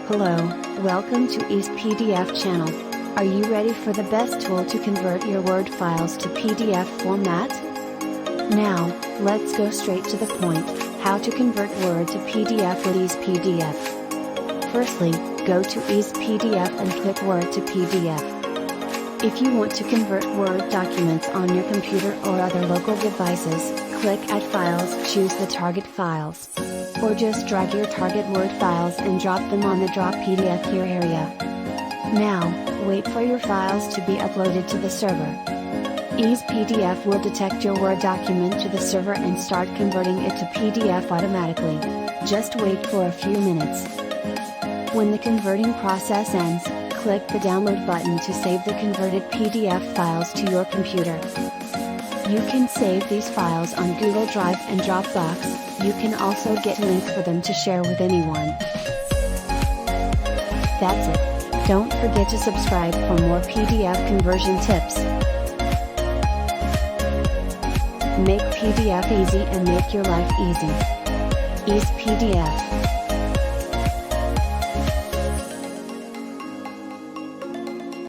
Hello, welcome to EasePDF channel. Are you ready for the best tool to convert your Word files to PDF format? Now, let's go straight to the point, how to convert Word to PDF with EasePDF. Firstly, go to EasePDF and click Word to PDF. If you want to convert Word documents on your computer or other local devices, click Add Files, choose the target files. Or just drag your target Word files and drop them on the Drop PDF Here area. Now, wait for your files to be uploaded to the server. EasePDF will detect your Word document to the server and start converting it to PDF automatically. Just wait for a few minutes. When the converting process ends, click the download button to save the converted PDF files to your computer. You can save these files on Google Drive and Dropbox. You can also get links for them to share with anyone. That's it. Don't forget to subscribe for more PDF conversion tips. Make PDF easy and make your life easy. EasePDF.